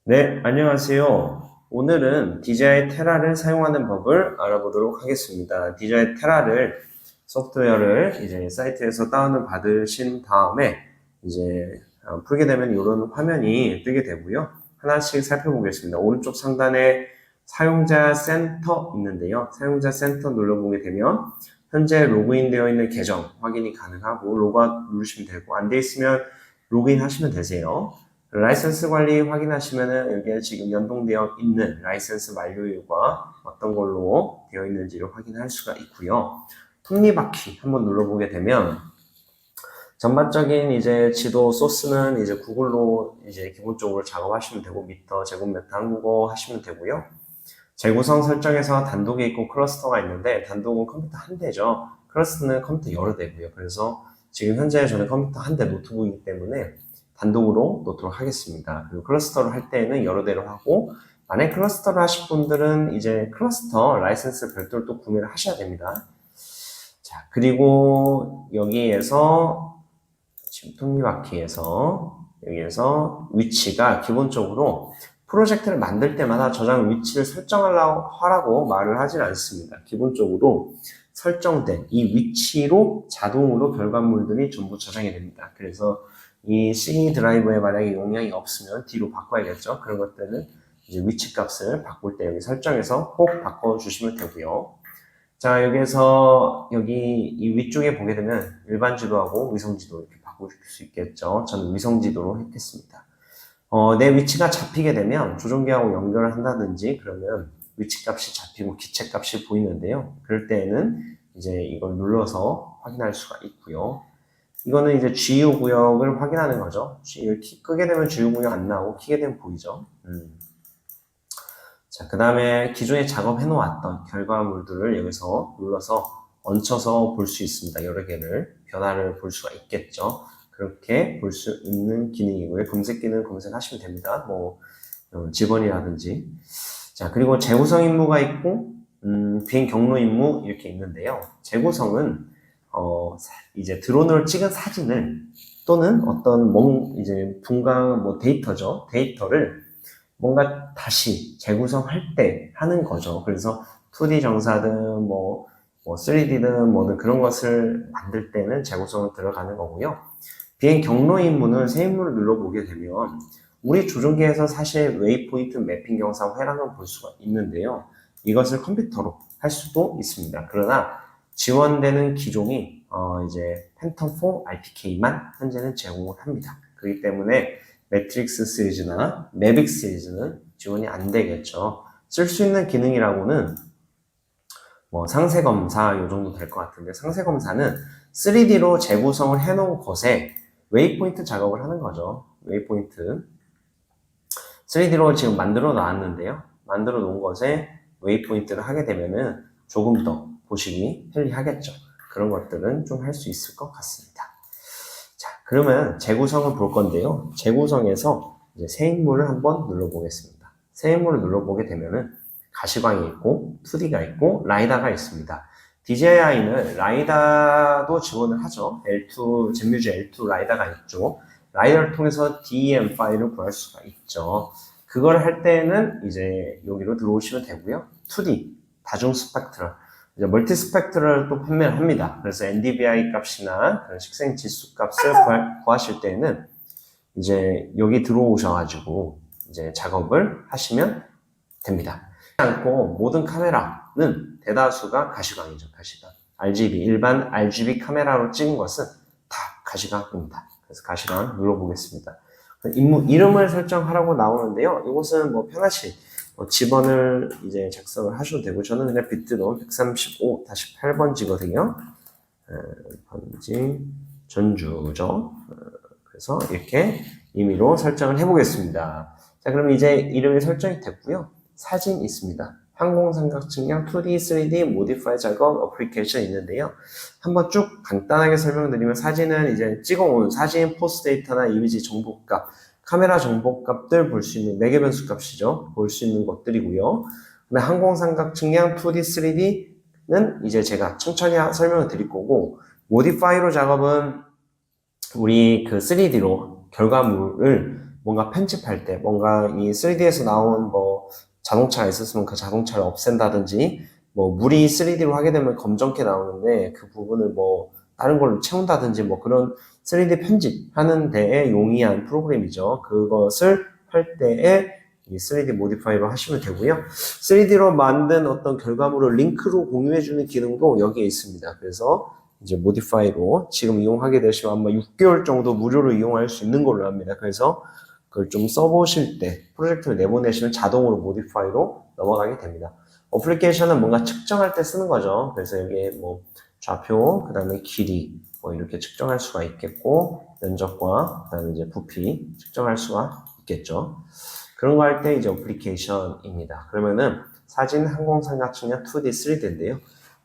네, 안녕하세요. 오늘은 DJI 테라를 사용하는 법을 알아보도록 하겠습니다. DJI 테라를 소프트웨어를 이제 사이트에서 다운을 받으신 다음에 이제 풀게 되면 이런 화면이 뜨게 되고요. 하나씩 살펴보겠습니다. 오른쪽 상단에 사용자 센터 있는데요. 사용자 센터 눌러보게 되면 현재 로그인되어 있는 계정 확인이 가능하고 로그아웃 누르시면 되고 안 돼 있으면 로그인 하시면 되세요. 라이선스 관리 확인하시면은 여기에 지금 연동되어 있는 라이선스 만료일과 어떤 걸로 되어 있는지를 확인할 수가 있고요. 톱니바퀴 한번 눌러보게 되면 전반적인 이제 지도 소스는 이제 구글로 이제 기본적으로 작업하시면 되고 미터, 제곱미터 한국어 하시면 되고요. 재구성 설정에서 단독이 있고 클러스터가 있는데 단독은 컴퓨터 한 대죠. 클러스터는 컴퓨터 여러 대고요. 그래서 지금 현재 저는 컴퓨터 한 대 노트북이기 때문에 단독으로 놓도록 하겠습니다. 그리고 클러스터를 할 때는 여러 대로 하고 만약 클러스터를 하실 분들은 이제 클러스터 라이센스 별도로 또 구매를 하셔야 됩니다. 자, 그리고 여기에서 지금 톱니바퀴에서 여기에서 위치가 기본적으로 프로젝트를 만들 때마다 저장 위치를 설정하라고 말을 하진 않습니다. 기본적으로 설정된 이 위치로 자동으로 결과물들이 전부 저장이 됩니다. 그래서 이 C 드라이브에 만약에 용량이 없으면 D로 바꿔야겠죠. 그런 것들은 이제 위치 값을 바꿀 때 여기 설정해서 꼭 바꿔주시면 되고요. 자, 여기에서 여기 이 위쪽에 보게 되면 일반 지도하고 위성 지도 이렇게 바꿀 수 있겠죠. 저는 위성 지도로 했겠습니다. 내 위치가 잡히게 되면 조종기하고 연결을 한다든지 그러면 위치 값이 잡히고 기체 값이 보이는데요. 그럴 때에는 이제 이걸 눌러서 확인할 수가 있고요. 이거는 이제 GU 구역을 확인하는 거죠. 끄게 되면 GU 구역 안 나오고 키게 되면 보이죠. 자, 그 다음에 기존에 작업해 놓았던 결과물들을 여기서 눌러서 얹혀서 볼 수 있습니다. 여러 개를 변화를 볼 수가 있겠죠. 그렇게 볼 수 있는 기능이고요. 검색 기능 검색하시면 됩니다. 뭐 직원이라든지. 자, 그리고 재구성 임무가 있고 비행 경로 임무 이렇게 있는데요. 재구성은 이제 드론으로 찍은 사진을 또는 어떤 이제 분광 데이터죠. 데이터를 뭔가 다시 재구성할 때 하는 거죠. 그래서 2D 정사든 3D든 뭐든 그런 것을 만들 때는 재구성을 들어가는 거고요. 비행 경로 임무는 새 임무를 눌러보게 되면 우리 조종기에서 사실 웨이포인트 매핑 경사 회랑을 볼 수가 있는데요. 이것을 컴퓨터로 할 수도 있습니다. 그러나 지원되는 기종이 이제 팬텀4 RPK만 현재는 제공을 합니다. 그렇기 때문에 매트릭스 시리즈나 매빅 시리즈는 지원이 안 되겠죠. 쓸 수 있는 기능이라고는 상세 검사 요 정도 될 것 같은데 상세 검사는 3D로 재구성을 해놓은 것에 웨이포인트 작업을 하는 거죠. 웨이포인트 3D로 지금 만들어 놨는데요. 만들어 놓은 것에 웨이포인트를 하게 되면은 조금 더 보시기 편리하겠죠. 그런 것들은 좀 할 수 있을 것 같습니다. 자, 그러면 재구성을 볼 건데요. 재구성에서 이제 새 임무를 한번 눌러보겠습니다. 새 임무를 눌러보게 되면은 가시광이 있고 2D가 있고 라이다가 있습니다. DJI는 라이다도 지원을 하죠. L2, 젠뮤즈 L2 라이다가 있죠. 라이다를 통해서 DEM 파일을 구할 수가 있죠. 그걸 할 때는 이제 여기로 들어오시면 되고요. 2D, 다중 스펙트럴, 이제 멀티 스펙트럴 또 판매를 합니다. 그래서 NDVI 값이나 식생 지수 값을 구하실 때는 이제 여기 들어오셔가지고 이제 작업을 하시면 됩니다. 않고 모든 카메라는 대다수가 가시광이죠. 가시광. RGB, 일반 RGB 카메라로 찍은 것은 다 가시광입니다. 그래서 가시광 눌러보겠습니다. 임무 이름을 설정하라고 나오는데요. 이것은 편하시 집원을 이제 작성을 하셔도 되고 저는 그냥 비트로 135-8번지거든요. 번지 전주죠. 그래서 이렇게 임의로 설정을 해보겠습니다. 자, 그럼 이제 이름이 설정이 됐고요. 사진 있습니다. 항공삼각측량 2D, 3D 모디파이 작업 어플리케이션 있는데요. 한번 쭉 간단하게 설명드리면 사진은 이제 찍어온 사진 포스 데이터나 이미지 정보값, 카메라 정보값들 볼 수 있는 매개 변수 값이죠. 볼 수 있는 것들이고요. 그다음에 항공삼각측량 2D, 3D는 이제 제가 천천히 설명을 드릴 거고 모디파이로 작업은 우리 그 3D로 결과물을 뭔가 편집할 때, 뭔가 이 3D에서 나온 뭐 자동차가 있었으면 그 자동차를 없앤다든지, 뭐 물이 3D로 하게 되면 검정게 나오는데 그 부분을 뭐 다른 걸로 채운다든지 뭐 그런 3D 편집하는 데에 용이한 프로그램이죠. 그것을 할 때에 이 3D 모디파이로 하시면 되고요. 3D로 만든 어떤 결과물을 링크로 공유해주는 기능도 여기에 있습니다. 그래서 이제 모디파이로 지금 이용하게 되시면 아마 6개월 정도 무료로 이용할 수 있는 걸로 합니다. 그래서 그걸 좀 써보실 때 프로젝트를 내보내시면 자동으로 모디파이로 넘어가게 됩니다. 어플리케이션은 뭔가 측정할 때 쓰는 거죠. 그래서 여기에 뭐 좌표, 그 다음에 길이 뭐 이렇게 측정할 수가 있겠고 면적과 그 다음에 이제 부피 측정할 수가 있겠죠. 그런 거 할 때 이제 어플리케이션입니다. 그러면은 사진, 항공삼각형량 2D, 3D인데요.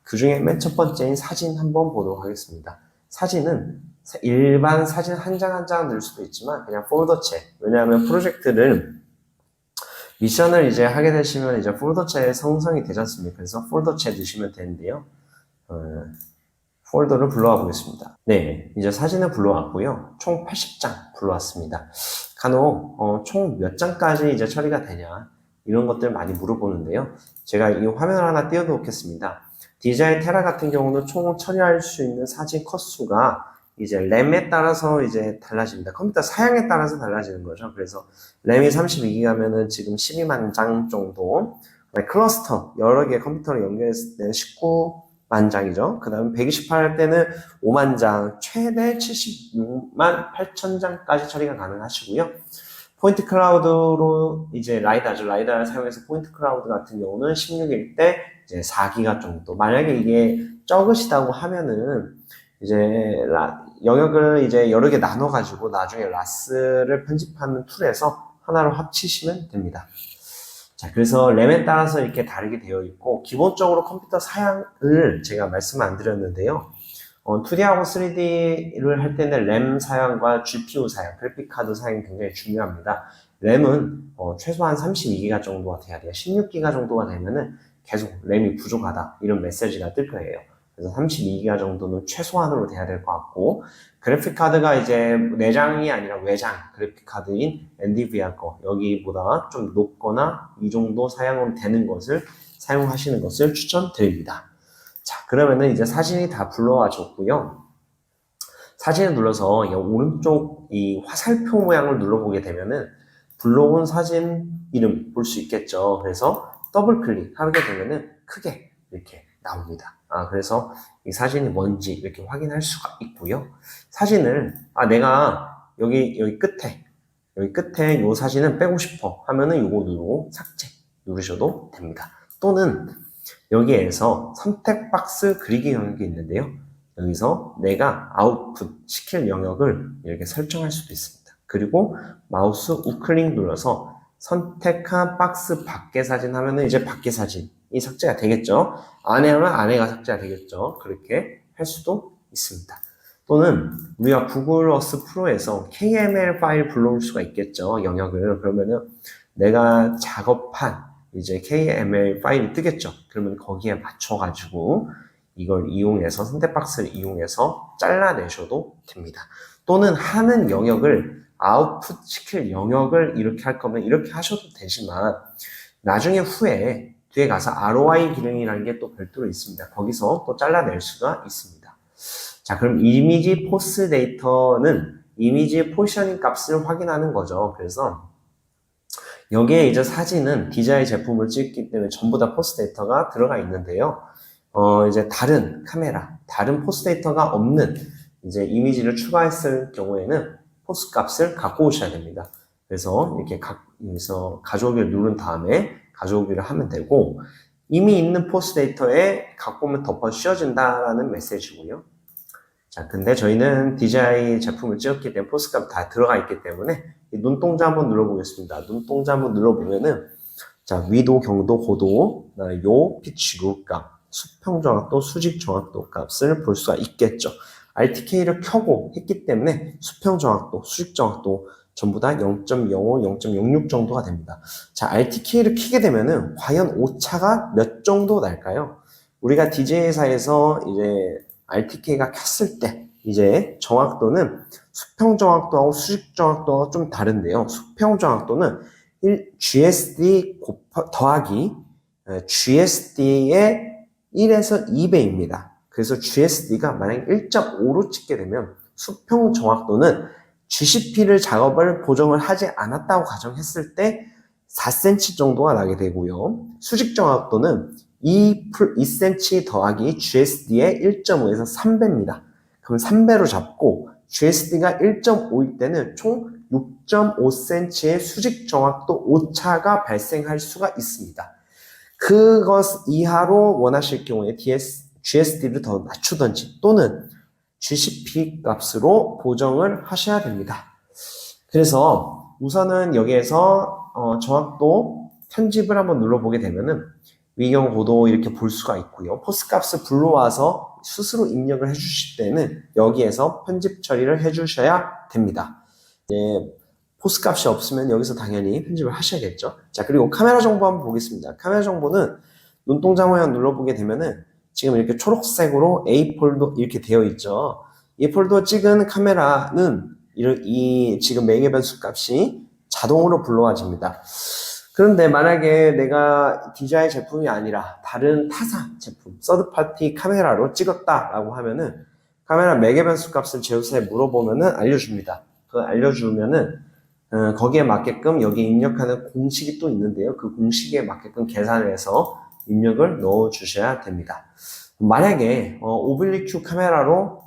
그 중에 맨 첫 번째인 사진 한번 보도록 하겠습니다. 사진은 일반 사진 한 장 한 장 넣을 수도 있지만 그냥 폴더체. 왜냐하면 프로젝트를 미션을 이제 하게 되시면 이제 폴더체에 성성이 되지 않습니까? 그래서 폴더체 넣으시면 되는데요. 폴더를 불러와 보겠습니다. 네, 이제 사진을 불러왔고요. 총 80장 불러왔습니다. 간혹 총 몇 장까지 이제 처리가 되냐 이런 것들 많이 물어보는데요. 제가 이 화면을 하나 띄워놓겠습니다. DJI 테라 같은 경우는 총 처리할 수 있는 사진 컷수가 이제 램에 따라서 이제 달라집니다. 컴퓨터 사양에 따라서 달라지는 거죠. 그래서 램이 32기가면은 지금 12만 장 정도, 클러스터 여러 개 컴퓨터를 연결했을 때는 19만 장이죠. 그 다음에 128 할 때는 5만 장, 최대 76만 8천 장까지 처리가 가능하시고요. 포인트 클라우드로 이제 라이다죠. 라이다를 사용해서 포인트 클라우드 같은 경우는 16일 때 이제 4기가 정도. 만약에 이게 적으시다고 하면은 이제 영역을 이제 여러 개 나눠가지고 나중에 라스를 편집하는 툴에서 하나로 합치시면 됩니다. 자, 그래서 램에 따라서 이렇게 다르게 되어 있고, 기본적으로 컴퓨터 사양을 제가 말씀 안 드렸는데요. 2D하고 3D를 할 때는 램 사양과 GPU 사양, 그래픽카드 사양이 굉장히 중요합니다. 램은 최소한 32기가 정도가 돼야 돼요. 16기가 정도가 되면은 계속 램이 부족하다 이런 메시지가 뜰 거예요. 그래서 32기가 정도는 최소한으로 돼야 될 것 같고, 그래픽카드가 이제 내장이 아니라 외장 그래픽카드인 엔비디아 거 여기보다 좀 높거나 이 정도 사양으로 되는 것을 사용하시는 것을 추천드립니다. 자, 그러면은 이제 사진이 다 불러와 줬고요. 사진을 눌러서 오른쪽 이 화살표 모양을 눌러보게 되면은 불러온 사진 이름 볼 수 있겠죠. 그래서 더블 클릭하게 되면은 크게 이렇게 나옵니다. 그래서 이 사진이 뭔지 이렇게 확인할 수가 있고요. 사진을 내가 여기 끝에 이 사진은 빼고 싶어 하면은 이거 누르고 삭제 누르셔도 됩니다. 또는 여기에서 선택 박스 그리기 영역이 있는데요. 여기서 내가 아웃풋 시킬 영역을 이렇게 설정할 수도 있습니다. 그리고 마우스 우클릭 눌러서 선택한 박스 밖의 사진 하면은 이제 밖의 사진이 삭제가 되겠죠. 안에 하면 안에가 삭제가 되겠죠. 그렇게 할 수도 있습니다. 또는 우리가 구글 어스 프로에서 KML 파일 불러올 수가 있겠죠. 영역을. 그러면은 내가 작업한 이제 KML 파일이 뜨겠죠. 그러면 거기에 맞춰가지고 이걸 이용해서 선택 박스를 이용해서 잘라내셔도 됩니다. 또는 하는 영역을 아웃풋 시킬 영역을 이렇게 할 거면 이렇게 하셔도 되지만 나중에 후에 뒤에 가서 ROI 기능이라는 게 또 별도로 있습니다. 거기서 또 잘라낼 수가 있습니다. 자, 그럼 이미지 포스 데이터는 이미지 포지셔닝 값을 확인하는 거죠. 그래서 여기에 이제 사진은 DJI 제품을 찍기 때문에 전부 다 포스 데이터가 들어가 있는데요. 이제 다른 카메라, 다른 포스 데이터가 없는 이제 이미지를 추가했을 경우에는 포스 값을 갖고 오셔야 됩니다. 그래서 이렇게 여기서 가져오기를 누른 다음에 가져오기를 하면 되고, 이미 있는 포스 데이터에 갖고 오면 덮어 씌워진다라는 메시지고요. 자, 근데 저희는 DJI 제품을 찍었기 때문에 포스 값 다 들어가 있기 때문에 눈동자 한번 눌러보겠습니다. 눈동자 한번 눌러보면은 자, 위도, 경도, 고도, 요, 피치, 루 값, 수평 정확도, 수직 정확도 값을 볼 수가 있겠죠. RTK를 켜고 했기 때문에 수평 정확도, 수직 정확도 전부 다 0.05, 0.06 정도가 됩니다. 자, RTK를 켜게 되면은 과연 오차가 몇 정도 날까요? 우리가 DJI사에서 이제 RTK가 켰을 때 이제 정확도는 수평 정확도하고 수직 정확도가 좀 다른데요. 수평 정확도는 GSD 더하기 GSD의 1에서 2배입니다. 그래서 GSD가 만약 1.5로 찍게 되면 수평 정확도는 GCP를 작업을 보정을 하지 않았다고 가정했을 때 4cm 정도가 나게 되고요. 수직 정확도는 2cm 더하기 GSD의 1.5에서 3배입니다. 그럼 3배로 잡고 GSD가 1.5일 때는 총 6.5cm의 수직 정확도 오차가 발생할 수가 있습니다. 그것 이하로 원하실 경우에 GSD를 더 낮추던지 또는 GCP 값으로 보정을 하셔야 됩니다. 그래서 우선은 여기에서 정확도 편집을 한번 눌러보게 되면은 위경 고도 이렇게 볼 수가 있고요. 포스 값을 불러와서 스스로 입력을 해주실 때는 여기에서 편집 처리를 해주셔야 됩니다. 포스 값이 없으면 여기서 당연히 편집을 하셔야겠죠. 자, 그리고 카메라 정보 한번 보겠습니다. 카메라 정보는 눈동자 모양 눌러보게 되면은 지금 이렇게 초록색으로 A 폴더 이렇게 되어 있죠. 이 폴더 찍은 카메라는 이 지금 매개 변수 값이 자동으로 불러와집니다. 그런데 만약에 내가 DJI 제품이 아니라 다른 타사 제품, 서드파티 카메라로 찍었다라고 하면은 카메라 매개 변수 값을 제휴사에 물어보면은 알려줍니다. 그거 알려주면은 거기에 맞게끔 여기 입력하는 공식이 또 있는데요. 그 공식에 맞게끔 계산을 해서 입력을 넣어 주셔야 됩니다. 만약에 오블리큐 카메라로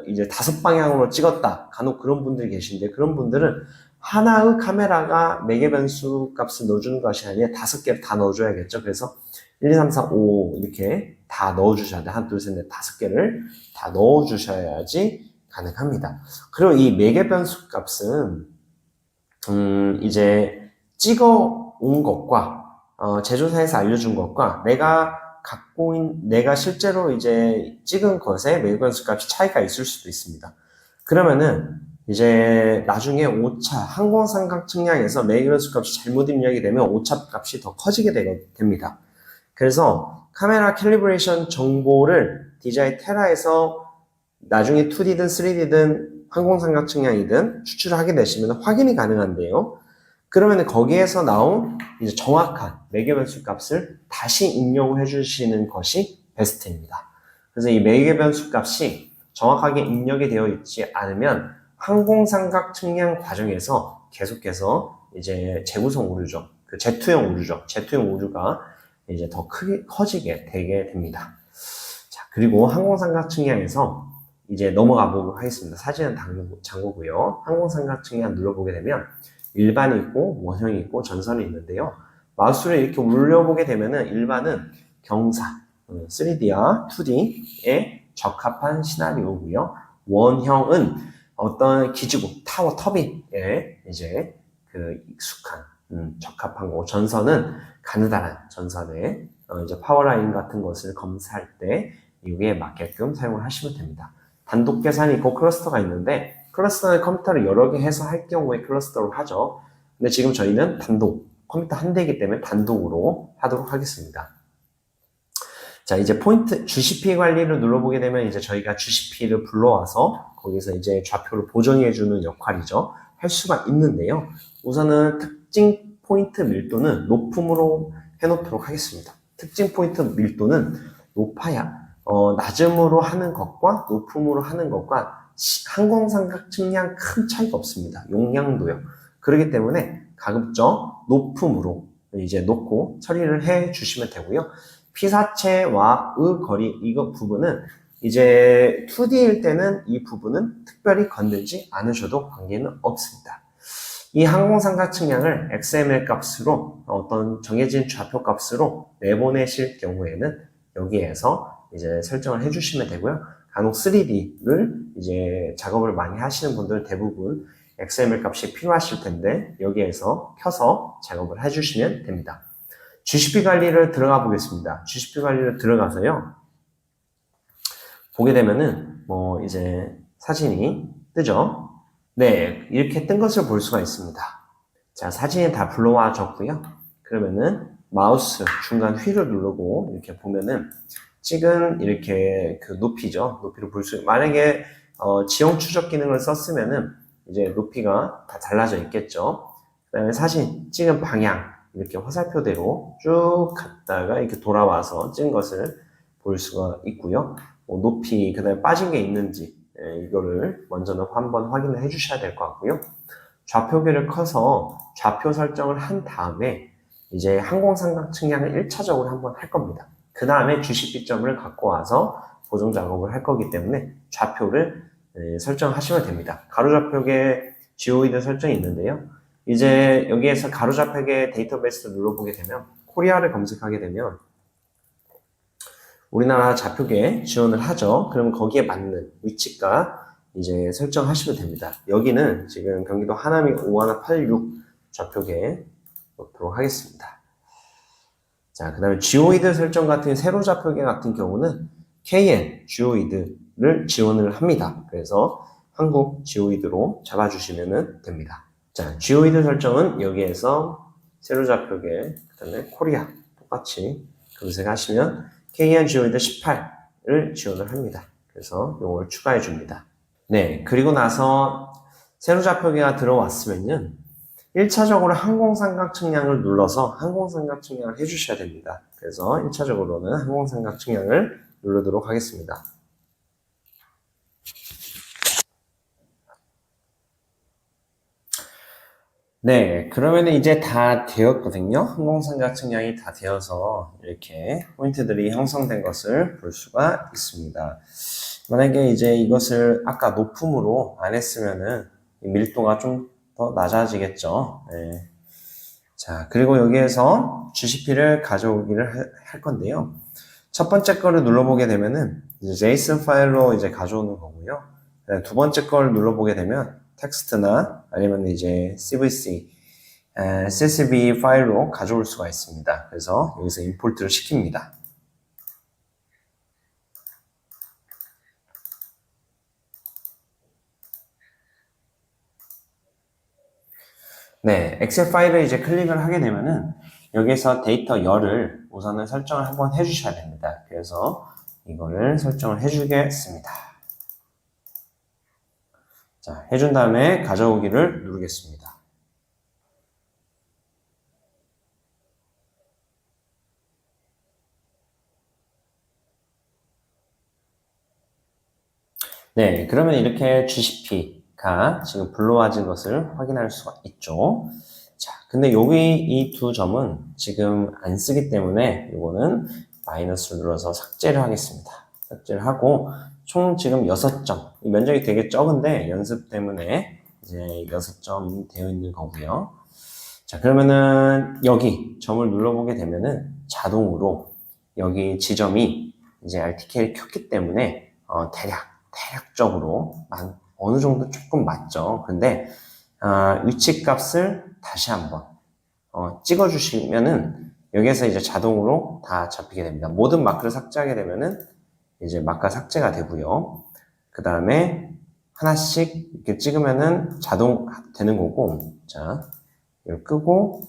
이제 5방향으로 찍었다. 간혹 그런 분들이 계신데 그런 분들은 하나의 카메라가 매개 변수 값을 넣어주는 것이 아니라 5개를 다 넣어줘야겠죠. 그래서 1, 2, 3, 4, 5 이렇게 다 넣어주셔야 돼. 1, 2, 3, 4, 5개를 다 넣어주셔야지 가능합니다. 그리고 이 매개 변수 값은 이제 찍어 온 것과 제조사에서 알려준 것과 내가 실제로 이제 찍은 것의 매개 변수 값이 차이가 있을 수도 있습니다. 그러면은 이제 나중에 오차, 항공삼각 측량에서 매개 변수 값이 잘못 입력이 되면 오차 값이 더 커지게 됩니다. 그래서 카메라 캘리브레이션 정보를 DJI 테라에서 나중에 2D든 3D든 항공삼각 측량이든 추출을 하게 되시면 확인이 가능한데요. 그러면 거기에서 나온 이제 정확한 매개 변수 값을 다시 입력을 해주시는 것이 베스트입니다. 그래서 이 매개 변수 값이 정확하게 입력이 되어 있지 않으면 항공삼각 측량 과정에서 계속해서 이제 재구성 오류죠. 그 제투형 오류죠. 제투형 오류가 이제 더 크게 커지게 되게 됩니다. 자, 그리고 항공삼각 측량에서 이제 넘어가 보도록 하겠습니다. 사진은 잠그고요. 항공삼각 측량 눌러보게 되면 일반이 있고 원형이 있고 전선이 있는데요. 마우스를 이렇게 올려보게 되면은 일반은 경사, 3D와 2D에 적합한 시나리오고요. 원형은 어떤 기지국, 타워, 터빈에 이제 그 익숙한, 적합한 거고, 전선은 가느다란 전선에 이제 파워라인 같은 것을 검사할 때 이게 맞게끔 사용을 하시면 됩니다. 단독 계산이 있고 클러스터가 있는데 클러스터는 컴퓨터를 여러 개 해서 할 경우에 클러스터로 하죠. 근데 지금 저희는 단독, 컴퓨터 한 대이기 때문에 단독으로 하도록 하겠습니다. 자, 이제 포인트 GCP 관리를 눌러보게 되면 이제 저희가 GCP를 불러와서 거기서 이제 좌표를 보정해주는 역할이죠. 할 수가 있는데요. 우선은 특징 포인트 밀도는 높음으로 해놓도록 하겠습니다. 특징 포인트 밀도는 높아야 낮음으로 하는 것과 높음으로 하는 것과 항공삼각 측량 큰 차이가 없습니다. 용량도요. 그렇기 때문에 가급적 높음으로 이제 놓고 처리를 해 주시면 되고요. 피사체와의 거리, 이거 부분은 이제 2D일 때는 이 부분은 특별히 건들지 않으셔도 관계는 없습니다. 이 항공삼각 측량을 XML 값으로 어떤 정해진 좌표 값으로 내보내실 경우에는 여기에서 이제 설정을 해주시면 되고요. 간혹 3D를 이제 작업을 많이 하시는 분들은 대부분 XML 값이 필요하실 텐데 여기에서 켜서 작업을 해주시면 됩니다. GCP 관리를 들어가 보겠습니다. GCP 관리를 들어가서요. 보게 되면은 이제 사진이 뜨죠. 네, 이렇게 뜬 것을 볼 수가 있습니다. 자, 사진이 다 불러와졌고요. 그러면은 마우스 중간 휠을 누르고 이렇게 보면은 찍은 이렇게 그 높이죠. 높이를 볼 수, 만약에 지형 추적 기능을 썼으면은 이제 높이가 다 달라져 있겠죠. 그 다음에 사진 찍은 방향 이렇게 화살표대로 쭉 갔다가 이렇게 돌아와서 찍은 것을 볼 수가 있고요. 높이, 그 다음에 빠진 게 있는지 이거를 먼저는 한번 확인을 해 주셔야 될 것 같고요. 좌표계를 커서 좌표 설정을 한 다음에 이제 항공삼각 측량을 1차적으로 한번 할 겁니다. 그 다음에 주식비점을 갖고 와서 보정 작업을 할 거기 때문에 좌표를 설정하시면 됩니다. 가로좌표계 지오이드 설정이 있는데요. 이제 여기에서 가로좌표계 데이터베이스를 눌러보게 되면 코리아를 검색하게 되면 우리나라 좌표계 지원을 하죠. 그럼 거기에 맞는 위치가 이제 설정하시면 됩니다. 여기는 지금 경기도 하남이 5186 좌표계 놓도록 하겠습니다. 자, 그 다음에 지오이드 설정 같은 세로 좌표계 같은 경우는 KN 지오이드를 지원을 합니다. 그래서 한국 지오이드로 잡아주시면 됩니다. 자, 지오이드 설정은 여기에서 세로 좌표계, 그 다음에 코리아 똑같이 검색하시면 KN 지오이드 18을 지원을 합니다. 그래서 이걸 추가해 줍니다. 네, 그리고 나서 세로 좌표계가 들어왔으면요 1차적으로 항공삼각 측량을 눌러서 항공삼각 측량을 해주셔야 됩니다. 그래서 1차적으로는 항공삼각 측량을 누르도록 하겠습니다. 네, 그러면 이제 다 되었거든요. 항공삼각 측량이 다 되어서 이렇게 포인트들이 형성된 것을 볼 수가 있습니다. 만약에 이제 이것을 아까 높음으로 안 했으면은 밀도가 좀 더 낮아지겠죠. 네. 자, 그리고 여기에서 GCP를 가져오기를 할 건데요. 첫 번째 거를 눌러보게 되면은 이제 JSON 파일로 이제 가져오는 거고요. 두 번째 거를 눌러보게 되면 텍스트나 아니면 이제 CVC, CSV 파일로 가져올 수가 있습니다. 그래서 여기서 임포트를 시킵니다. 네, 엑셀 파일을 이제 클릭을 하게 되면은 여기에서 데이터 열을 우선은 설정을 한번 해주셔야 됩니다. 그래서 이거를 설정을 해주겠습니다. 자, 해준 다음에 가져오기를 누르겠습니다. 네, 그러면 이렇게 GCP가 지금 불러와진 것을 확인할 수가 있죠. 자, 근데 여기 이 두 점은 지금 안 쓰기 때문에 이거는 마이너스를 눌러서 삭제를 하겠습니다. 삭제를 하고 총 지금 6점. 이 면적이 되게 적은데 연습 때문에 이제 6점 되어 있는 거고요. 자, 그러면은 여기 점을 눌러보게 되면은 자동으로 여기 지점이 이제 RTK를 켰기 때문에 대략적으로 어느 정도 조금 맞죠. 근데 위치 값을 다시 한번 찍어주시면은 여기에서 이제 자동으로 다 잡히게 됩니다. 모든 마크를 삭제하게 되면은 이제 마크가 삭제가 되고요. 그 다음에 하나씩 이렇게 찍으면은 자동 되는 거고, 자, 이걸 끄고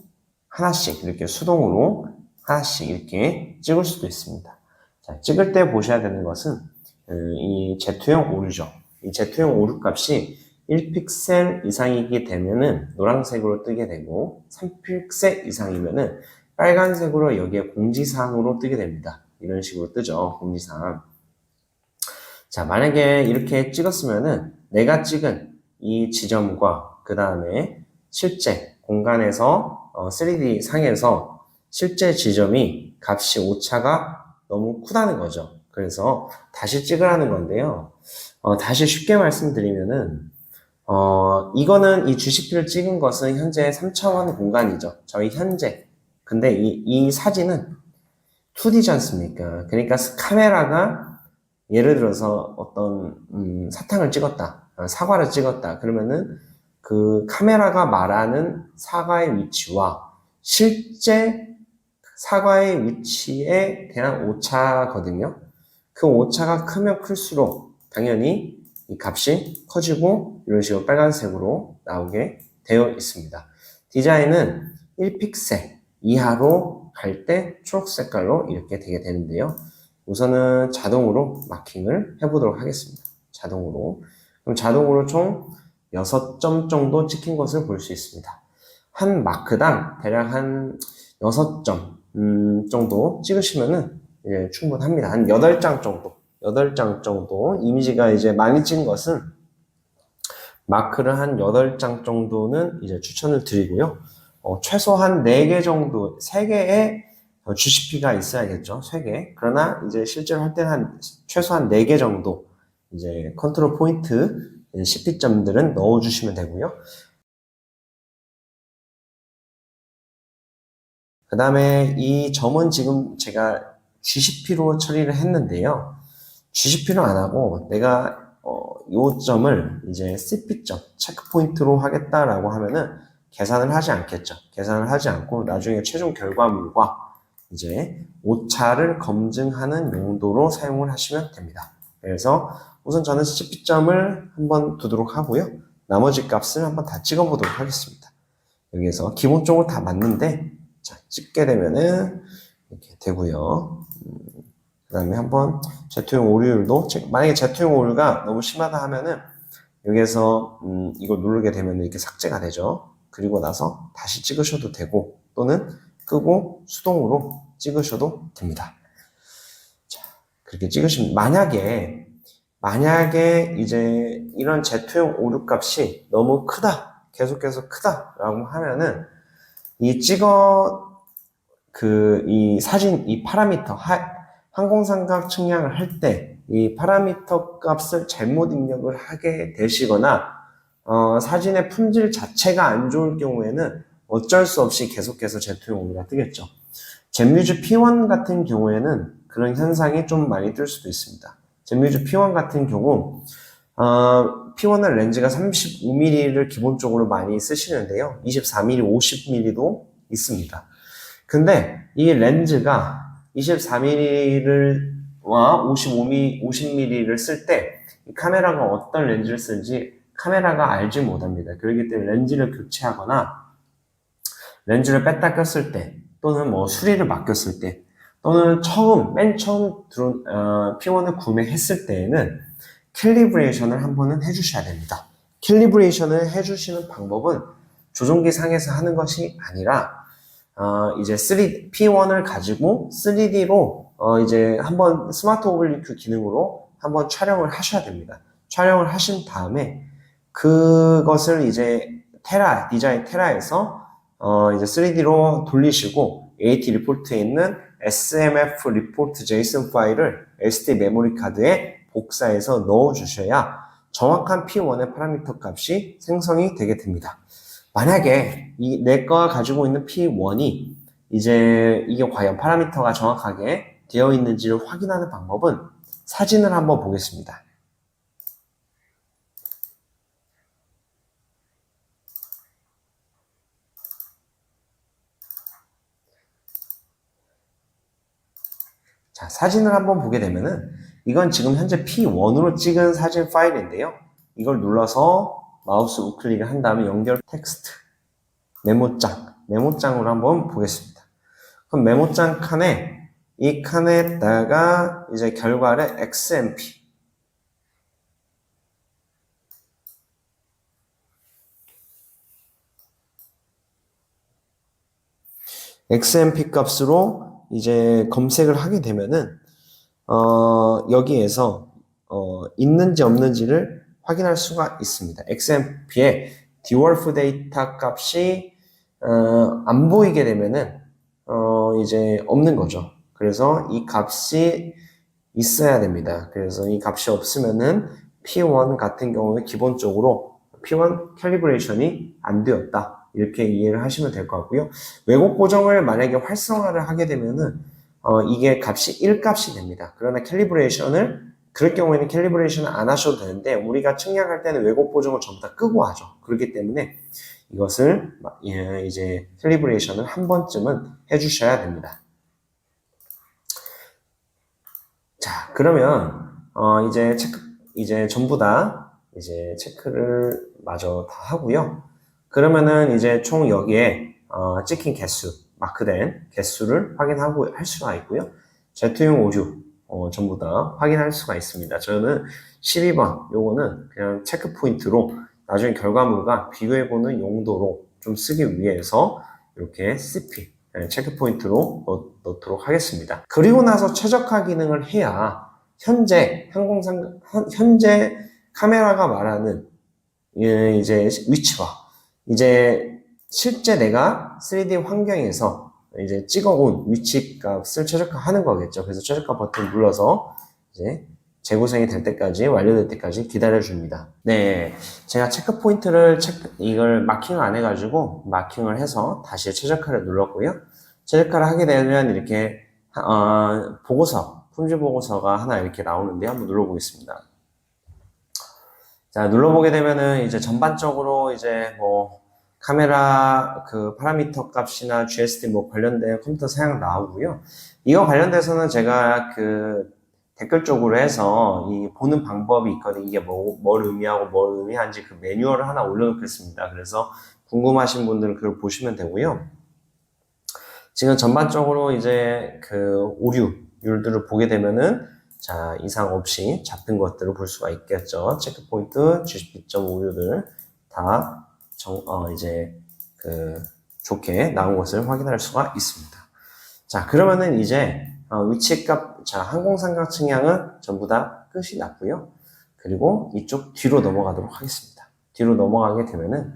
하나씩 이렇게 수동으로 하나씩 이렇게 찍을 수도 있습니다. 자, 찍을 때 보셔야 되는 것은 이 Z형 오류죠. 이 Z형 오류 값이 1픽셀 이상이게 되면은 노란색으로 뜨게 되고 3픽셀 이상이면은 빨간색으로 여기에 공지사항으로 뜨게 됩니다. 이런 식으로 뜨죠. 공지사항. 자, 만약에 이렇게 찍었으면은 내가 찍은 이 지점과 그 다음에 실제 공간에서 3D 상에서 실제 지점이 값이 오차가 너무 크다는 거죠. 그래서 다시 찍으라는 건데요. 다시 쉽게 말씀드리면은 이거는 이 GCP를 찍은 것은 현재 3차원 공간이죠. 저희 현재. 근데 이 사진은 2D지 않습니까? 그러니까 카메라가 예를 들어서 어떤 사탕을 찍었다, 사과를 찍었다. 그러면은 그 카메라가 말하는 사과의 위치와 실제 사과의 위치에 대한 오차거든요. 그 오차가 크면 클수록 당연히 이 값이 커지고 이런 식으로 빨간색으로 나오게 되어 있습니다. 디자인은 1픽셀 이하로 갈 때 초록 색깔로 이렇게 되게 되는데요. 우선은 자동으로 마킹을 해보도록 하겠습니다. 자동으로. 그럼 자동으로 총 6점 정도 찍힌 것을 볼 수 있습니다. 한 마크당 대략 한 6점 정도 찍으시면은 이제 충분합니다. 한 8장 정도. 8장 정도. 이미지가 이제 많이 찍은 것은 마크를 한 8장 정도는 이제 추천을 드리고요. 최소한 4개 정도, 3개의 GCP가 있어야겠죠. 3개. 그러나 이제 실제로 할 때는 최소한 4개 정도 이제 컨트롤 포인트 CP점들은 넣어주시면 되고요. 그 다음에 이 점은 지금 제가 GCP로 처리를 했는데요. GCP로 안 하고 내가 요 점을 이제 CP점, 체크 포인트로 하겠다라고 하면은 계산을 하지 않겠죠. 계산을 하지 않고 나중에 최종 결과물과 이제 오차를 검증하는 용도로 사용을 하시면 됩니다. 그래서 우선 저는 CP점을 한번 두도록 하고요. 나머지 값을 한번 다 찍어보도록 하겠습니다. 여기에서 기본적으로 다 맞는데 자, 찍게 되면은 이렇게 되고요. 그 다음에 한번 Z형 오류율도 만약에 Z형 오류가 너무 심하다 하면은 여기에서 이걸 누르게 되면 이렇게 삭제가 되죠. 그리고 나서 다시 찍으셔도 되고 또는 끄고 수동으로 찍으셔도 됩니다. 자, 그렇게 찍으시면 만약에 이제 이런 Z형 오류 값이 너무 크다, 계속해서 크다라고 하면은 이 사진, 이 파라미터, 항공삼각 측량을 할 때 이 파라미터 값을 잘못 입력을 하게 되시거나, 사진의 품질 자체가 안 좋을 경우에는 어쩔 수 없이 계속해서 Z형 오류가 뜨겠죠. 젠뮤즈 P1 같은 경우에는 그런 현상이 좀 많이 뜰 수도 있습니다. 젠뮤즈 P1 같은 경우, P1은 렌즈가 35mm를 기본적으로 많이 쓰시는데요. 24mm, 50mm도 있습니다. 근데 이 렌즈가 24mm와 50mm를 쓸 때 카메라가 어떤 렌즈를 쓸지 카메라가 알지 못합니다. 그렇기 때문에 렌즈를 교체하거나 렌즈를 뺐다 꼈을 때 또는 뭐 수리를 맡겼을 때 또는 맨 처음 P1을 구매했을 때에는 캘리브레이션을 한 번은 해주셔야 됩니다. 캘리브레이션을 해주시는 방법은 조종기 상에서 하는 것이 아니라 이제 P1을 가지고 3D로 이제 한번 스마트 오블리크 기능으로 한번 촬영을 하셔야 됩니다. 촬영을 하신 다음에 그것을 이제 디자인 테라에서 이제 3D로 돌리시고 AT 리포트에 있는 SMF 리포트 JSON 파일을 SD 메모리 카드에 복사해서 넣어 주셔야 정확한 P1의 파라미터 값이 생성이 되게 됩니다. 만약에 내가 가지고 있는 P1이 이제 이게 과연 파라미터가 정확하게 되어 있는지를 확인하는 방법은 사진을 한번 보겠습니다. 자, 사진을 한번 보게 되면은 이건 지금 현재 P1으로 찍은 사진 파일인데요. 이걸 눌러서 마우스 우클릭을 한 다음에 연결 텍스트 메모장으로 한번 보겠습니다. 그럼 메모장 이 칸에다가 이제 결과를 XMP 값으로 이제 검색을 하게 되면은 여기에서 있는지 없는지를 확인할 수가 있습니다. XMP의 디월프 데이터 값이 안 보이게 되면은 이제 없는 거죠. 그래서 이 값이 있어야 됩니다. 그래서 이 값이 없으면은 P1 같은 경우는 기본적으로 P1 캘리브레이션이 안 되었다. 이렇게 이해를 하시면 될 것 같고요. 왜곡 보정을 만약에 활성화를 하게 되면은 이게 값이 1값이 됩니다. 그러나 그럴 경우에는 캘리브레이션을 안 하셔도 되는데 우리가 측량할 때는 왜곡 보정을 전부 다 끄고 하죠. 그렇기 때문에 이것을 이제 캘리브레이션을 한 번쯤은 해주셔야 됩니다. 자, 그러면 이제 전부 다 이제 체크를 마저 다 하고요. 그러면은 이제 총 여기에 찍힌 개수, 마크된 개수를 확인하고 할 수가 있고요. Z형 오류 전부 다 확인할 수가 있습니다. 저는 12번 요거는 그냥 체크 포인트로 나중에 결과물과 비교해보는 용도로 좀 쓰기 위해서 이렇게 CP 체크 포인트로 넣도록 하겠습니다. 그리고 나서 최적화 기능을 해야 현재 현재 카메라가 말하는 이제 위치와 이제 실제 내가 3D 환경에서 이제 찍어온 위치 값을 최적화하는 거겠죠. 그래서 최적화 버튼 눌러서 이제 재구성이 될 때까지, 완료될 때까지 기다려줍니다. 네. 제가 체크 포인트를 이걸 마킹을 안 해가지고 마킹을 해서 다시 최적화를 눌렀고요. 최적화를 하게 되면 이렇게, 보고서, 품질 보고서가 하나 이렇게 나오는데 한번 눌러보겠습니다. 자, 눌러보게 되면은 이제 전반적으로 이제 뭐 카메라 그 파라미터 값이나 GSD 뭐 관련된 컴퓨터 사양 나오고요. 이거 관련돼서는 제가 그 댓글 쪽으로 해서 이 보는 방법이 있거든요. 이게 뭘 의미하고 뭘 의미하는지 그 매뉴얼을 하나 올려놓겠습니다. 그래서 궁금하신 분들은 그걸 보시면 되고요. 지금 전반적으로 이제 그 오류율들을 보게 되면은 자, 이상 없이 잡힌 것들을 볼 수가 있겠죠. 체크포인트, GCP.5 오류들 다 이제 그 좋게 나온 것을 확인할 수가 있습니다. 자, 그러면은 이제 위치값, 자, 항공삼각 측량은 전부 다 끝이 났고요. 그리고 이쪽 뒤로 넘어가도록 하겠습니다. 뒤로 넘어가게 되면은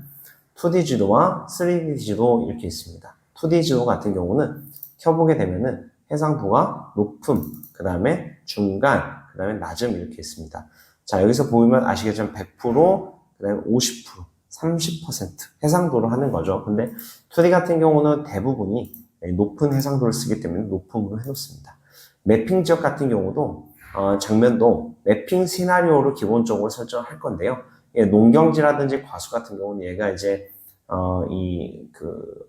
2D 지도와 3D 지도 이렇게 있습니다. 2D 지도 같은 경우는 켜보게 되면은 해상도가 높음, 그 다음에 중간, 그 다음에 낮음 이렇게 있습니다. 자, 여기서 보면 아시겠지만 100%, 그 다음에 50%, 30% 해상도로 하는 거죠. 근데 2D 같은 경우는 대부분이 높은 해상도를 쓰기 때문에 높음으로 해놓습니다. 매핑 지역 같은 경우도 장면도 매핑 시나리오로 기본적으로 설정할 건데요. 농경지라든지 과수 같은 경우는 얘가 이제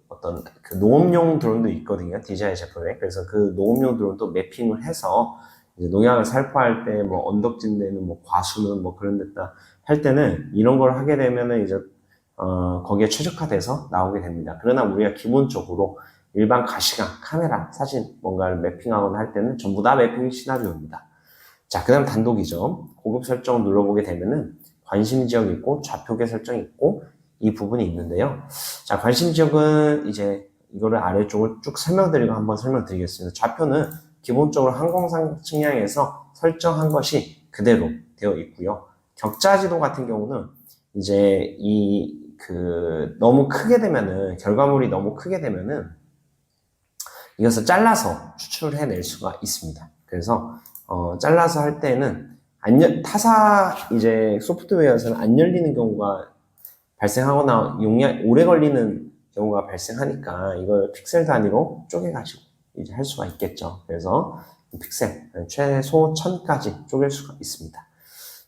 어떤 그 농업용 드론도 있거든요. DJI 제품에. 그래서 그 농업용 드론도 매핑을 해서 이제 농약을 살포할 때 뭐 언덕진 데는 뭐 과수는 뭐 그런 데다 할 때는 이런 걸 하게 되면은 이제 거기에 최적화돼서 나오게 됩니다. 그러나 우리가 기본적으로 일반 가시광, 카메라, 사진 뭔가를 매핑하거나 할 때는 전부 다 매핑 시나리오입니다. 자, 그 다음 단독이죠. 고급 설정 눌러보게 되면은 관심 지역이 있고 좌표계 설정이 있고 이 부분이 있는데요. 자, 관심 지역은 이제 이거를 아래쪽을 쭉 설명드리고 한번 설명드리겠습니다. 좌표는 기본적으로 항공상 측량에서 설정한 것이 그대로 되어 있고요. 격자지도 같은 경우는 이제 너무 크게 되면은, 결과물이 너무 크게 되면은 이것을 잘라서 추출을 해낼 수가 있습니다. 그래서, 잘라서 할 때는 타사 이제 소프트웨어에서는 안 열리는 경우가 발생하거나 용량 오래 걸리는 경우가 발생하니까 이걸 픽셀 단위로 쪼개가지고 이제 할 수가 있겠죠. 그래서 픽셀 최소 1000까지 쪼갤 수가 있습니다.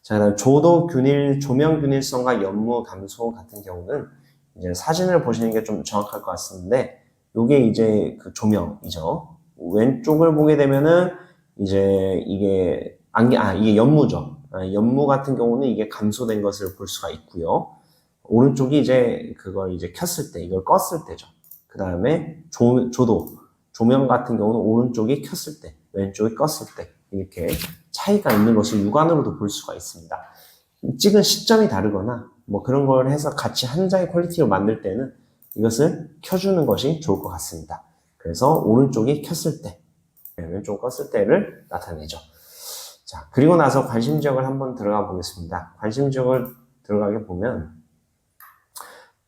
자, 그다음 조명 균일성과 연무 감소 같은 경우는 이제 사진을 보시는 게 좀 정확할 것 같은데 요게 이제 그 조명이죠. 왼쪽을 보게 되면은 이제 이게 이게 연무죠. 연무 같은 경우는 이게 감소된 것을 볼 수가 있고요. 오른쪽이 이제 그걸 이제 켰을 때, 이걸 껐을 때죠. 그 다음에 조명 같은 경우는 오른쪽이 켰을 때, 왼쪽이 껐을 때, 이렇게 차이가 있는 것을 육안으로도 볼 수가 있습니다. 찍은 시점이 다르거나, 뭐 그런 걸 해서 같이 한 장의 퀄리티로 만들 때는 이것을 켜주는 것이 좋을 것 같습니다. 그래서 오른쪽이 켰을 때, 왼쪽 껐을 때를 나타내죠. 자, 그리고 나서 관심 지역을 한번 들어가 보겠습니다. 관심 지역을 들어가게 보면,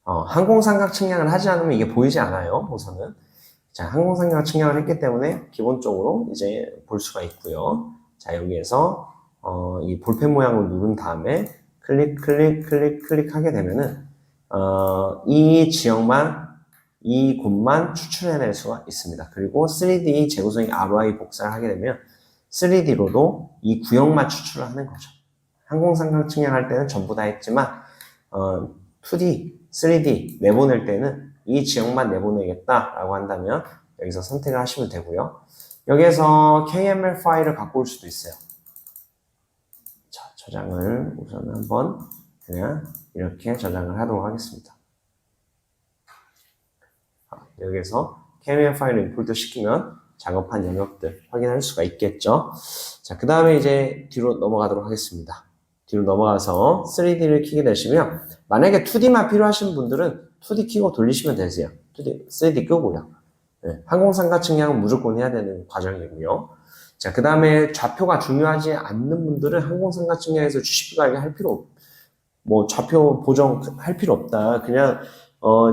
항공삼각 측량을 하지 않으면 이게 보이지 않아요, 우선은. 자, 항공삼각 측량을 했기 때문에 기본적으로 이제 볼 수가 있고요. 자, 여기에서, 이 볼펜 모양을 누른 다음에 클릭 하게 되면은, 이 곳만 추출해낼 수가 있습니다. 그리고 3D 재구성이 ROI 복사를 하게 되면 3D로도 이 구역만 추출을 하는 거죠. 항공삼각 측량할 때는 전부 다 했지만, 2D, 3D 내보낼 때는 이 지역만 내보내겠다라고 한다면 여기서 선택을 하시면 되고요. 여기에서 KML 파일을 갖고 올 수도 있어요. 자, 저장을 우선 한번 그냥 이렇게 저장을 하도록 하겠습니다. 여기에서 KML 파일을 임포트 시키면 작업한 영역들 확인할 수가 있겠죠. 자, 그 다음에 이제 뒤로 넘어가도록 하겠습니다. 뒤로 넘어가서 3D를 켜게 되시면 만약에 2D만 필요하신 분들은 2D 켜고 돌리시면 되세요. 3D 끄고요. 네, 항공상가 측량은 무조건 해야 되는 과정이고요. 자, 그 다음에 좌표가 중요하지 않는 분들은 항공상가 측량에서 주식 관리할 필요 뭐 좌표 보정할 필요 없다. 그냥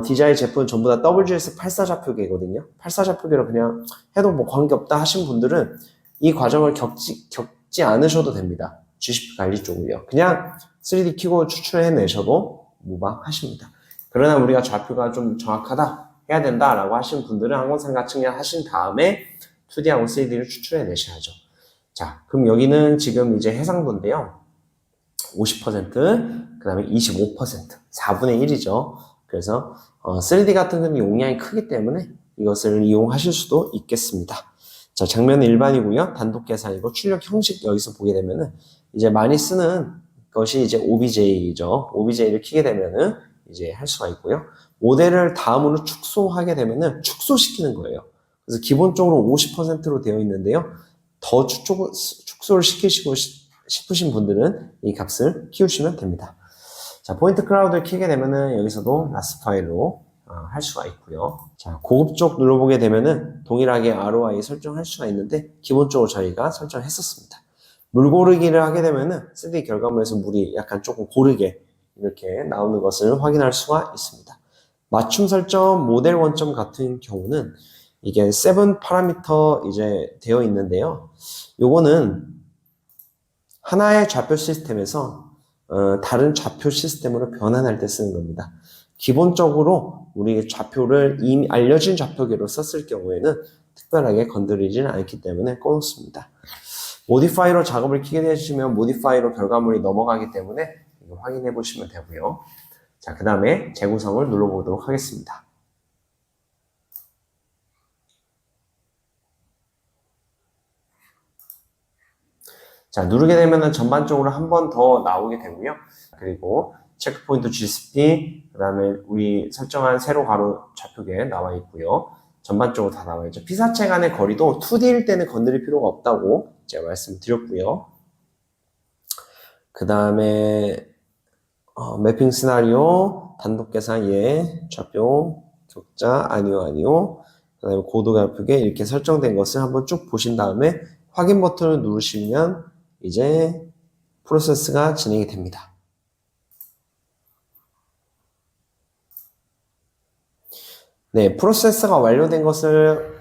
DJI 제품 전부 다 WGS 84 좌표계거든요. 84 좌표계로 그냥 해도 뭐 관계없다 하신 분들은 이 과정을 겪지 않으셔도 됩니다. GCP 관리 쪽으로요. 그냥 3D 켜고 추출해내셔도 무방하십니다. 그러나 우리가 좌표가 좀 정확하다, 해야 된다라고 하신 분들은 항공상가 측량 하신 다음에 2D하고 3D를 추출해내셔야죠. 자, 그럼 여기는 지금 이제 해상도인데요. 50%, 그 다음에 25%, 4분의 1이죠. 그래서 3D 같은 경우는 용량이 크기 때문에 이것을 이용하실 수도 있겠습니다. 자, 장면은 일반이고요. 단독 계산이고 출력 형식 여기서 보게 되면은 이제 많이 쓰는 것이 이제 OBJ죠. OBJ를 키게 되면은 이제 할 수가 있고요. 모델을 다음으로 축소하게 되면은 축소시키는 거예요. 그래서 기본적으로 50%로 되어 있는데요. 더 축소를 시키시고 싶으신 분들은 이 값을 키우시면 됩니다. 자, 포인트 클라우드를 키게 되면은 여기서도 라스 파일로 할 수가 있고요. 자, 고급 쪽 눌러보게 되면은 동일하게 ROI 설정할 수가 있는데 기본적으로 저희가 설정했었습니다. 물 고르기를 하게 되면은 3D 결과물에서 물이 약간 조금 고르게 이렇게 나오는 것을 확인할 수가 있습니다. 맞춤 설정 모델 원점 같은 경우는 이게 7 파라미터 이제 되어 있는데요. 요거는 하나의 좌표 시스템에서 다른 좌표 시스템으로 변환할 때 쓰는 겁니다. 기본적으로 우리 좌표를 이미 알려진 좌표계로 썼을 경우에는 특별하게 건드리지는 않기 때문에 꺼놓습니다. 모디파이로 작업을 키게 되시면 모디파이로 결과물이 넘어가기 때문에 이거 확인해 보시면 되고요. 자, 그 다음에 재구성을 눌러보도록 하겠습니다. 자, 누르게 되면은 전반적으로 한 번 더 나오게 되고요. 그리고 체크포인트 GCP, 그 다음에 우리 설정한 세로 가로 좌표계 나와 있고요. 전반적으로 다 나와 있죠. 피사체 간의 거리도 2D일 때는 건드릴 필요가 없다고 제가 말씀드렸고요. 그 다음에 매핑 시나리오, 단독 계산 예, 좌표, 격자, 아니요. 그 다음에 고도 좌표계 이렇게 설정된 것을 한번 쭉 보신 다음에 확인 버튼을 누르시면 이제 프로세스가 진행이 됩니다. 네, 프로세스가 완료된 것을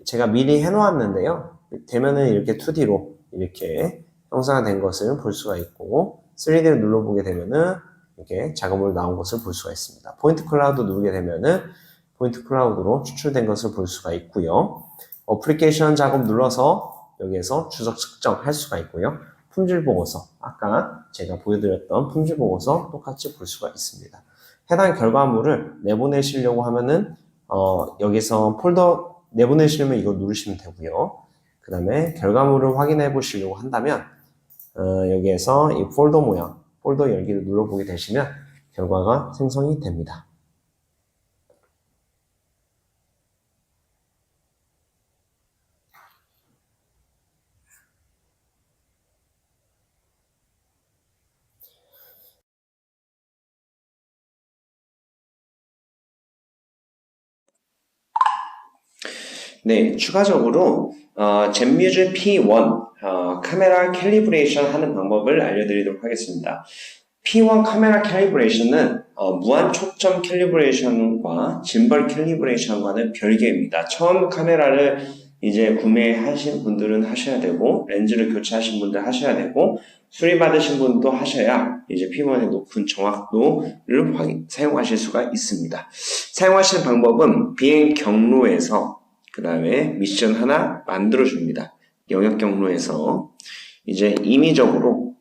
제가 미리 해놓았는데요. 되면은 이렇게 2D로 이렇게 형상화된 것을 볼 수가 있고 3D를 눌러보게 되면은 이렇게 작업으로 나온 것을 볼 수가 있습니다. 포인트 클라우드 누르게 되면은 포인트 클라우드로 추출된 것을 볼 수가 있고요. 어플리케이션 작업 눌러서 여기에서 주석 측정할 수가 있고요. 품질 보고서, 아까 제가 보여드렸던 품질 보고서 똑같이 볼 수가 있습니다. 해당 결과물을 내보내시려고 하면은 여기서 폴더 내보내시려면 이거 누르시면 되고요. 그 다음에 결과물을 확인해 보시려고 한다면 여기에서 이 폴더 모양, 폴더 열기를 눌러보게 되시면 결과가 생성이 됩니다. 네, 추가적으로 젠뮤즈 P1 카메라 캘리브레이션 하는 방법을 알려드리도록 하겠습니다. P1 카메라 캘리브레이션은 무한 초점 캘리브레이션과 짐벌 캘리브레이션과는 별개입니다. 처음 카메라를 이제 구매하신 분들은 하셔야 되고 렌즈를 교체하신 분들 하셔야 되고 수리받으신 분도 하셔야 이제 P1의 높은 정확도를 사용하실 수가 있습니다. 사용하시는 방법은 비행 경로에서 그 다음에 미션 하나 만들어줍니다. 영역 경로에서 이제 임의적으로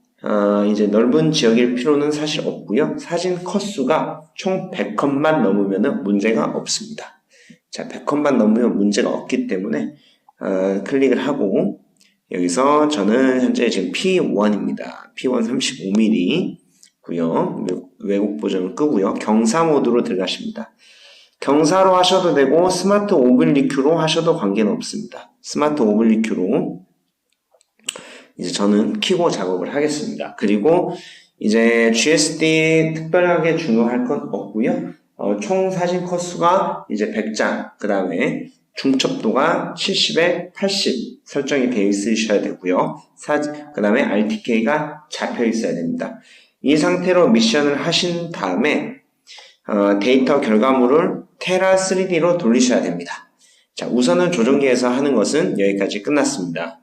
이제 넓은 지역일 필요는 사실 없고요. 사진 컷수가 총 100컷만 넘으면 문제가 없습니다. 자, 100컷만 넘으면 문제가 없기 때문에 클릭을 하고 여기서 저는 현재 지금 P1입니다. P1 35mm 고요. 외국 버전을 끄고요. 경사 모드로 들어가십니다. 경사로 하셔도 되고 스마트 오블리큐로 하셔도 관계는 없습니다. 스마트 오블리큐로 이제 저는 키고 작업을 하겠습니다. 그리고 이제 GSD 특별하게 중요할 건 없고요. 총 사진 컷수가 이제 100장, 그 다음에 중첩도가 70에 80 설정이 되어 있으셔야 되고요. 그 다음에 RTK가 잡혀 있어야 됩니다. 이 상태로 미션을 하신 다음에 데이터 결과물을 테라 3D로 돌리셔야 됩니다. 자, 우선은 조종기에서 하는 것은 여기까지 끝났습니다.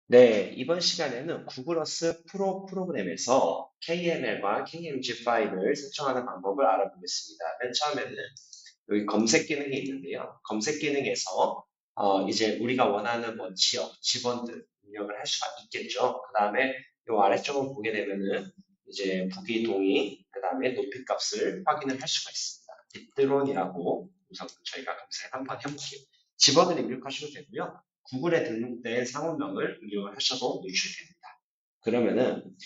네, 이번 시간에는 구글어스 프로 프로그램에서 KML과 KMG 파일을 설정하는 방법을 알아보겠습니다. 맨 처음에는 여기 검색 기능이 있는데요. 검색 기능에서 이제 우리가 원하는 뭐 지역, 지번들 입력을 할 수가 있겠죠. 그 다음에 이 아래쪽을 보게 되면은 이제 북위, 동위, 그 다음에 높이 값을 확인을 할 수가 있습니다. 빗드론이라고 우선 저희가 검색 한번 해볼게요. 지번을 입력하셔도 되고요. 구글에 등록된 상호명을 입력을 하셔도 노출됩니다. 그러면은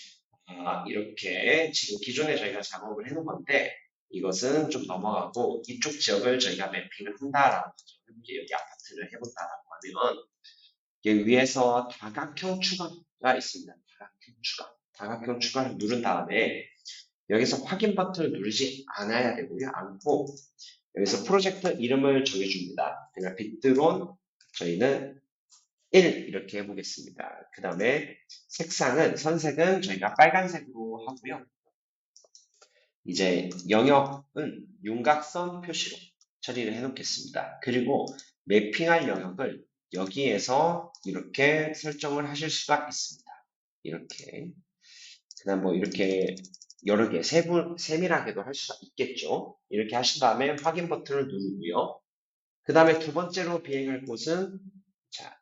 이렇게 지금 기존에 저희가 작업을 해놓은 건데 이것은 좀 넘어가고 이쪽 지역을 저희가 매핑을 한다라고 가정해볼게요. 여기 아파트를 해본다라고 하면 여기 위에서 다각형 추가가 있습니다. 다각형 추가. 다각형 추가를 누른 다음에 여기서 확인 버튼을 누르지 않아야 되고요. 않고 여기서 프로젝트 이름을 정해줍니다. 그냥 빗드론 저희는 1 이렇게 해보겠습니다. 그 다음에 색상은 선색은 저희가 빨간색으로 하고요. 이제 영역은 윤곽선 표시로 처리를 해놓겠습니다. 그리고 매핑할 영역을 여기에서 이렇게 설정을 하실 수가 있습니다. 이렇게. 그 다음 뭐 이렇게 여러 개 세밀하게도 할 수가 있겠죠. 이렇게 하신 다음에 확인 버튼을 누르고요. 그 다음에 두 번째로 비행할 곳은 자,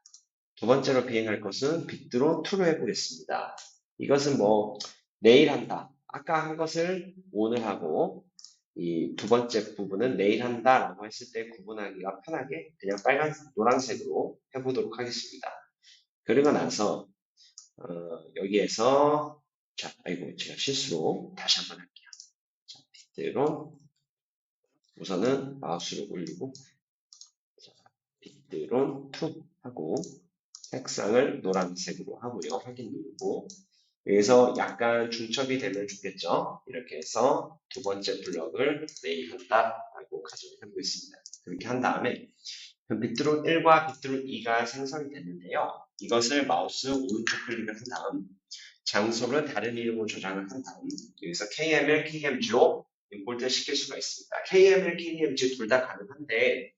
두 번째로 비행할 것은 빗드론 2로 해보겠습니다. 이것은 뭐 내일 한다. 아까 한 것을 오늘 하고 이 두 번째 부분은 내일 한다라고 했을 때 구분하기가 편하게 그냥 노란색으로 해보도록 하겠습니다. 그리고 나서 여기에서 자, 아이고 제가 실수로 다시 한번 할게요. 자, 빗드론 우선은 마우스를 올리고 자, 빗드론 2 하고 색상을 노란색으로 하고요. 확인 누르고 여기서 약간 중첩이 되면 좋겠죠. 이렇게 해서 두 번째 블럭을 내일 한다라고 가정을 해보겠습니다. 그렇게 한 다음에 빗드론 1과 빗드론 2가 생성이 됐는데요. 이것을 마우스 오른쪽 클릭을 한 다음 장소를 다른 이름으로 저장을 한 다음 여기서 KML, KMG로 임포트 시킬 수가 있습니다. KML, KMG 둘 다 가능한데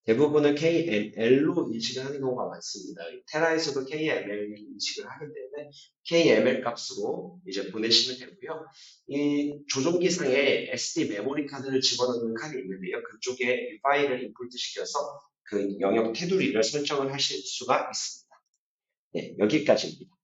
대부분은 KML로 인식을 하는 경우가 많습니다. 테라에서도 KML 인식을 하기 때문에 KML 값으로 이제 보내시면 되고요. 이 조종기상에 SD 메모리 카드를 집어넣는 칸이 있는데요. 그쪽에 이 파일을 임포트 시켜서 그 영역 테두리를 설정을 하실 수가 있습니다. 네, 여기까지입니다.